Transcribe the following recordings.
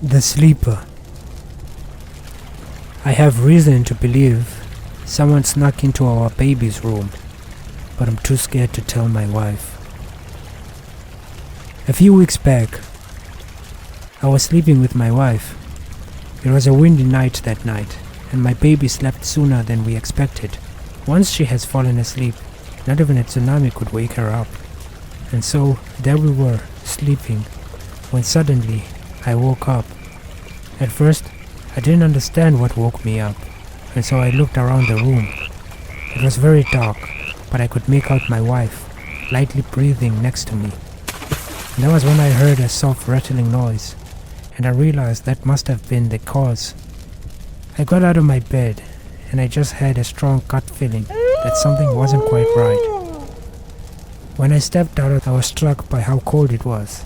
The Sleeper. I have reason to believe someone snuck into our baby's room, but I'm too scared to tell my wife. A few weeks back, I was sleeping with my wife. It was a windy night that night, and my baby slept sooner than we expected. Once she has fallen asleep, not even a tsunami could wake her up. And so there we were, sleeping, when suddenly I woke up. At first, I didn't understand what woke me up, and so I looked around the room. It was very dark, but I could make out my wife, lightly breathing next to me. And that was when I heard a soft rattling noise, and I realized that must have been the cause. I got out of my bed, and I just had a strong gut feeling that something wasn't quite right. When I stepped out, I was struck by how cold it was.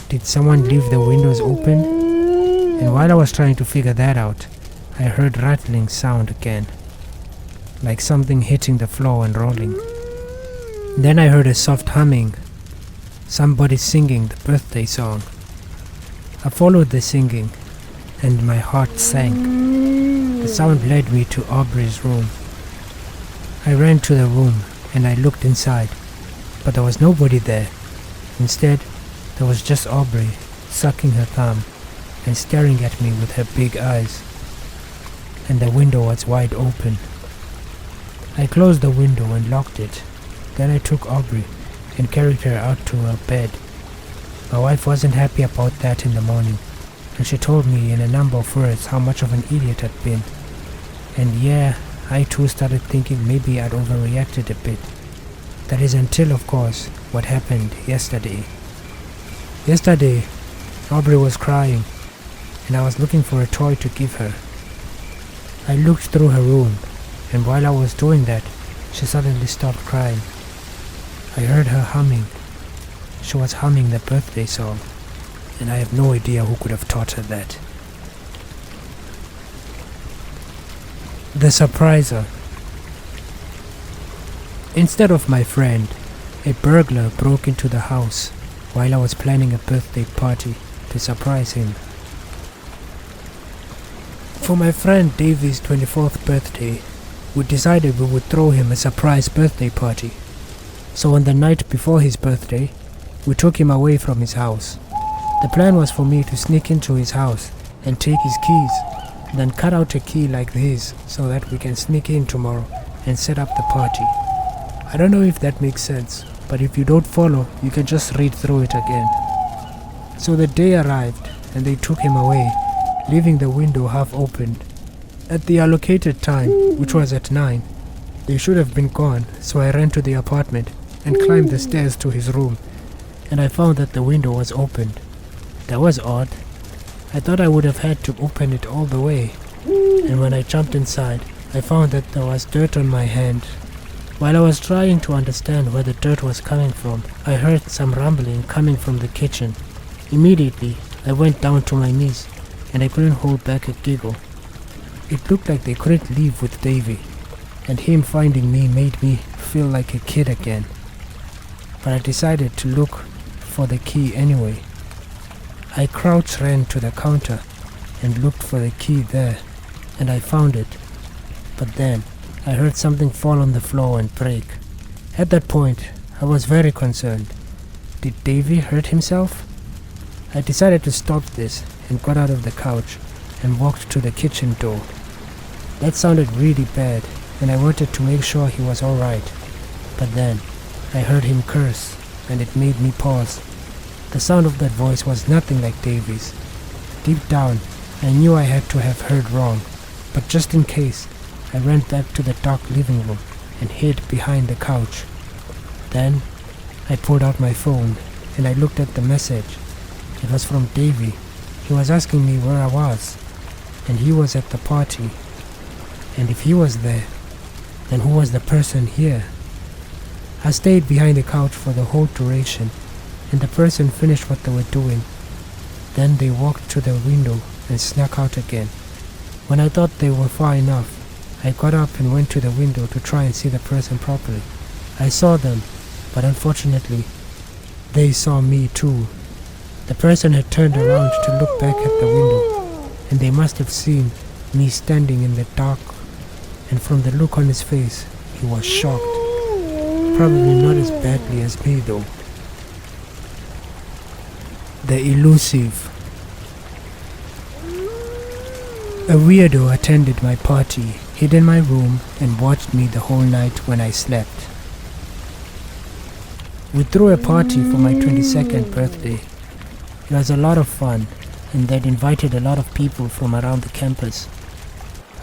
Did someone leave the windows open? And while I was trying to figure that out, I heard rattling sound again, like something hitting the floor and rolling. Then I heard a soft humming, somebody singing the birthday song. I followed the singing, and my heart sank. The sound led me to Aubrey's room. I ran to the room and I looked inside, but there was nobody there. Instead, there was just Aubrey sucking her thumb and staring at me with her big eyes, and the window was wide open. I closed the window and locked it. Then I took Aubrey and carried her out to her bed. My wife wasn't happy about that in the morning, and she told me in a number of words how much of an idiot I'd been. And yeah, I too started thinking maybe I'd overreacted a bit. That is until, of course, what happened yesterday. Yesterday, Aubrey was crying, and I was looking for a toy to give her. I looked through her room, and while I was doing that, she suddenly stopped crying. I heard her humming. She was humming the birthday song, and I have no idea who could have taught her that. The Surpriser. Instead of my friend, a burglar broke into the house while I was planning a birthday party to surprise him. For my friend Davy's 24th birthday, we decided we would throw him a surprise birthday party. So on the night before his birthday, we took him away from his house. The plan was for me to sneak into his house and take his keys, then cut out a key like this so that we can sneak in tomorrow and set up the party. I don't know if that makes sense, but if you don't follow, you can just read through it again. So the day arrived and they took him away, leaving the window half opened. At the allocated time, which was at 9, they should have been gone, so I ran to the apartment and climbed the stairs to his room, and I found that the window was opened. That was odd. I thought I would have had to open it all the way, and when I jumped inside, I found that there was dirt on my hand. While I was trying to understand where the dirt was coming from, I heard some rumbling coming from the kitchen. Immediately, I went down to my knees, and I couldn't hold back a giggle. It looked like they couldn't leave with Davy, and him finding me made me feel like a kid again. But I decided to look for the key anyway. I crouch ran to the counter and looked for the key there, and I found it. But then, I heard something fall on the floor and break. At that point, I was very concerned. Did Davy hurt himself? I decided to stop this and got out of the couch and walked to the kitchen door. That sounded really bad, and I wanted to make sure he was alright. But then, I heard him curse, and it made me pause. The sound of that voice was nothing like Davy's. Deep down, I knew I had to have heard wrong, but just in case, I ran back to the dark living room and hid behind the couch. Then, I pulled out my phone and I looked at the message. It was from Davy. He was asking me where I was, and he was at the party. And if he was there, then who was the person here? I stayed behind the couch for the whole duration, and the person finished what they were doing. Then they walked to the window and snuck out again. When I thought they were far enough, I got up and went to the window to try and see the person properly. I saw them, but unfortunately, they saw me too. The person had turned around to look back at the window, and they must have seen me standing in the dark, and from the look on his face, he was shocked. Probably not as badly as me though. The elusive. A weirdo attended my party, hid in my room, and watched me the whole night when I slept. We threw a party for my 22nd birthday. It was a lot of fun, and they'd invited a lot of people from around the campus.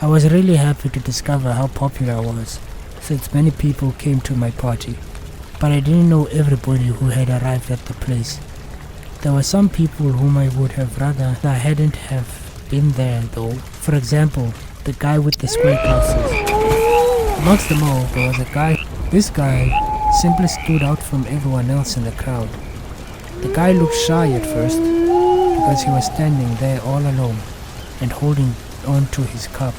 I was really happy to discover how popular I was, since many people came to my party, but I didn't know everybody who had arrived at the place. There were some people whom I would have rather I hadn't have been there though. For example, the guy with the square glasses. Amongst them all, there was a guy. This guy simply stood out from everyone else in the crowd. The guy looked shy at first, because he was standing there all alone and holding on to his cup.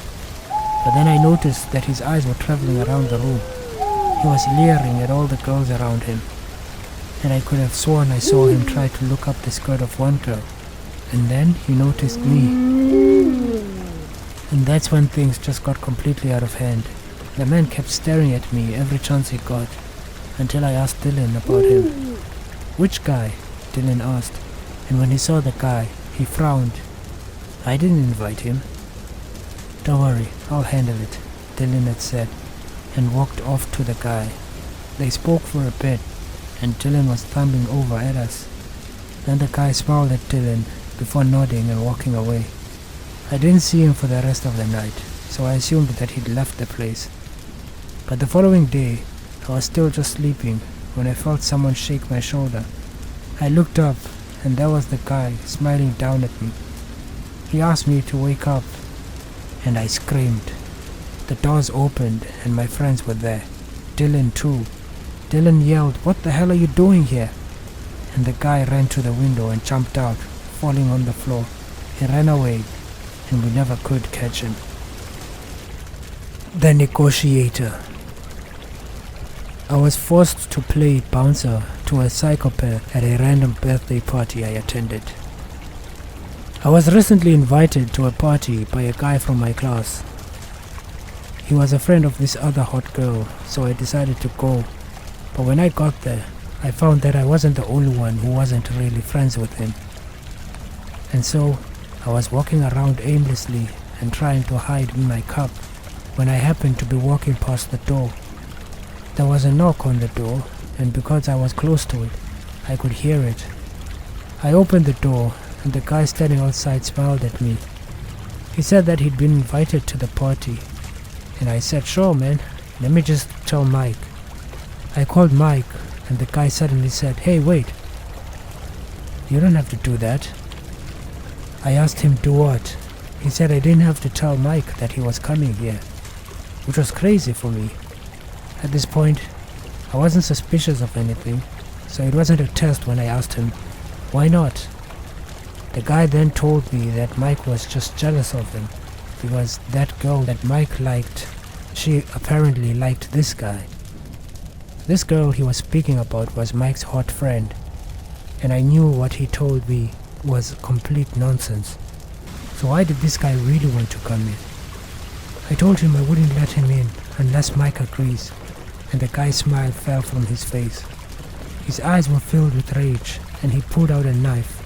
But then I noticed that his eyes were traveling around the room. He was leering at all the girls around him, and I could have sworn I saw him try to look up the skirt of one girl. And then he noticed me. And that's when things just got completely out of hand. The man kept staring at me every chance he got, until I asked Dylan about him. "Which guy?" Dylan asked, and when he saw the guy, he frowned. "I didn't invite him." "Don't worry, I'll handle it," Dylan had said, and walked off to the guy. They spoke for a bit, and Dylan was thumbing over at us. Then the guy smiled at Dylan before nodding and walking away. I didn't see him for the rest of the night, so I assumed that he'd left the place. But the following day, I was still just sleeping when I felt someone shake my shoulder. I looked up, and there was the guy smiling down at me. He asked me to wake up, and I screamed. The doors opened, and my friends were there. Dylan too. Dylan yelled, "What the hell are you doing here?" And the guy ran to the window and jumped out, falling on the floor. He ran away, and we never could catch him. The Negotiator. I was forced to play bouncer to a psychopath at a random birthday party I attended. I was recently invited to a party by a guy from my class. He was a friend of this other hot girl, so I decided to go. But when I got there, I found that I wasn't the only one who wasn't really friends with him. And so, I was walking around aimlessly and trying to hide in my cup when I happened to be walking past the door. There was a knock on the door, and because I was close to it, I could hear it. I opened the door, and the guy standing outside smiled at me. He said that he'd been invited to the party, and I said, "Sure man, let me just tell Mike." I called Mike, and the guy suddenly said, "Hey, wait. You don't have to do that." I asked him, "Do what?" He said I didn't have to tell Mike that he was coming here, which was crazy for me. At this point, I wasn't suspicious of anything, so it wasn't a test when I asked him, "Why not?" The guy then told me that Mike was just jealous of him, because that girl that Mike liked, she apparently liked this guy. This girl he was speaking about was Mike's hot friend, and I knew what he told me was complete nonsense. So why did this guy really want to come in? I told him I wouldn't let him in unless Mike agrees, and the guy's smile fell from his face. His eyes were filled with rage, and he pulled out a knife.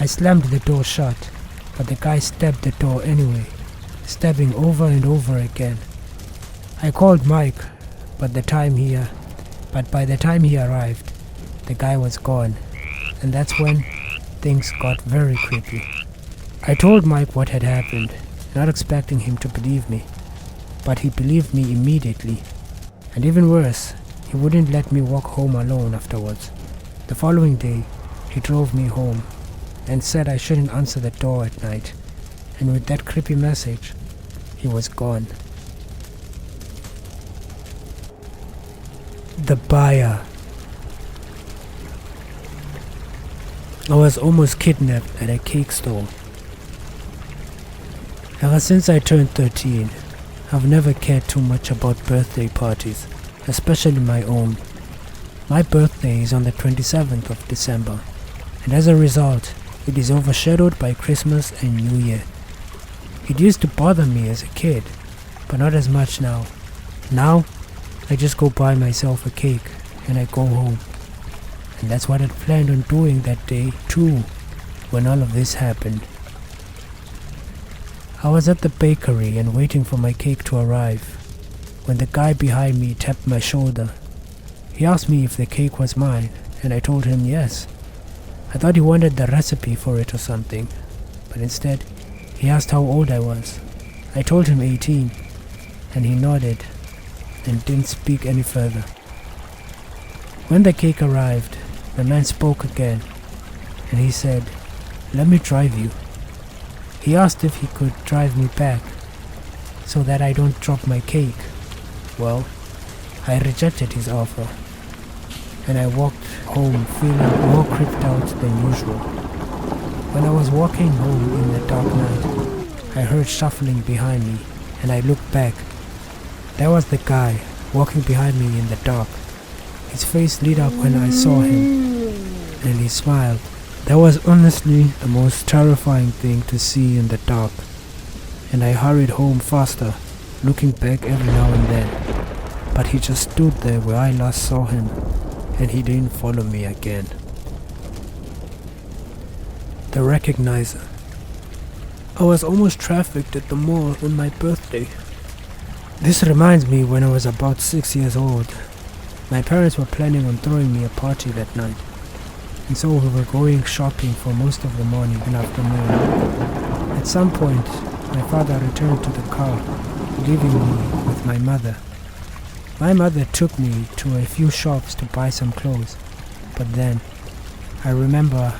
I slammed the door shut, but the guy stabbed the door anyway, stabbing over and over again. I called Mike, but by the time he arrived, the guy was gone, and that's when things got very creepy. I told Mike what had happened, not expecting him to believe me, but he believed me immediately, and even worse, he wouldn't let me walk home alone afterwards. The following day, he drove me home and said I shouldn't answer the door at night, and with that creepy message, he was gone. The buyer. I was almost kidnapped at a cake store. Ever since I turned 13, I've never cared too much about birthday parties, especially my own. My birthday is on the 27th of December, and as a result, it is overshadowed by Christmas and New Year. It used to bother me as a kid, but not as much now. Now, I just go buy myself a cake and I go home. And that's what I planned on doing that day too, when all of this happened. I was at the bakery and waiting for my cake to arrive, when the guy behind me tapped my shoulder. He asked me if the cake was mine, and I told him yes. I thought he wanted the recipe for it or something, but instead, he asked how old I was. I told him 18, and he nodded and didn't speak any further. When the cake arrived, the man spoke again, and he said, "Let me drive you." He asked if he could drive me back, so that I don't drop my cake. Well, I rejected his offer, and I walked home feeling more creeped out than usual. When I was walking home in the dark night, I heard shuffling behind me, and I looked back. There was the guy walking behind me in the dark. His face lit up when I saw him, and he smiled. That was honestly the most terrifying thing to see in the dark, and I hurried home faster, looking back every now and then. But he just stood there where I last saw him, and he didn't follow me again. The Recognizer. I was almost trafficked at the mall on my birthday. This reminds me when I was about 6 years old. My parents were planning on throwing me a party that night, and so we were going shopping for most of the morning and afternoon. At some point, my father returned to the car, leaving me with my mother. My mother took me to a few shops to buy some clothes, but then I remember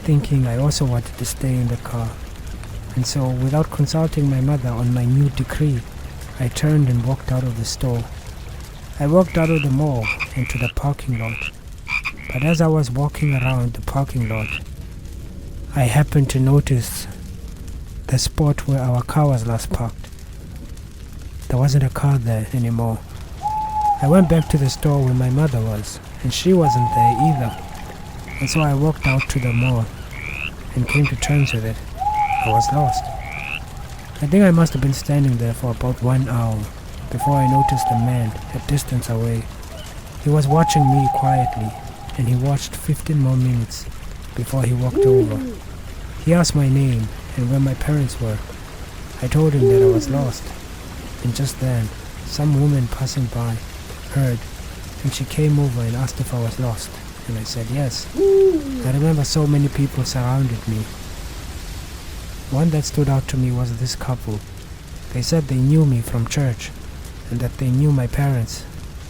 thinking I also wanted to stay in the car, and so without consulting my mother on my new decree, I turned and walked out of the store. I walked out of the mall into the parking lot, but as I was walking around the parking lot, I happened to notice the spot where our car was last parked. There wasn't a car there anymore. I went back to the store where my mother was, and she wasn't there either. And so I walked out to the mall and came to terms with it. I was lost. I think I must have been standing there for about 1 hour before I noticed a man a distance away. He was watching me quietly, and he watched 15 more minutes before he walked over. He asked my name and where my parents were. I told him that I was lost, and just then, some woman passing by heard, and she came over and asked if I was lost, and I said yes. I remember so many people surrounded me. One that stood out to me was this couple. They said they knew me from church, and that they knew my parents,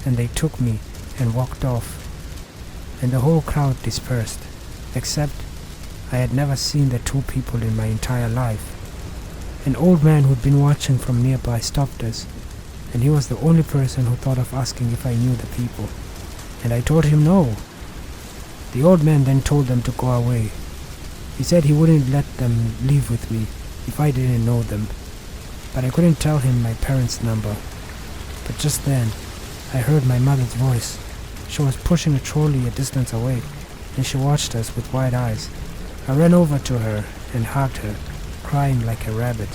and they took me and walked off, and the whole crowd dispersed, except I had never seen the two people in my entire life. An old man who'd been watching from nearby stopped us, and he was the only person who thought of asking if I knew the people, and I told him no. The old man then told them to go away. He said he wouldn't let them leave with me if I didn't know them, but I couldn't tell him my parents' number. But just then, I heard my mother's voice. She was pushing a trolley a distance away, and she watched us with wide eyes. I ran over to her and hugged her, crying like a rabbit.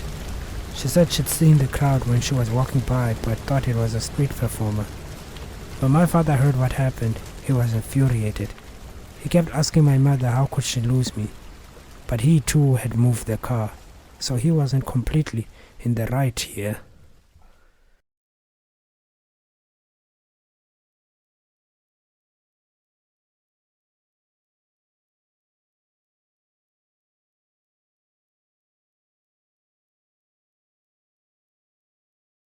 She said she'd seen the crowd when she was walking by, but thought it was a street performer. When my father heard what happened, he was infuriated. He kept asking my mother how could she lose me, but he too had moved the car, so he wasn't completely in the right here.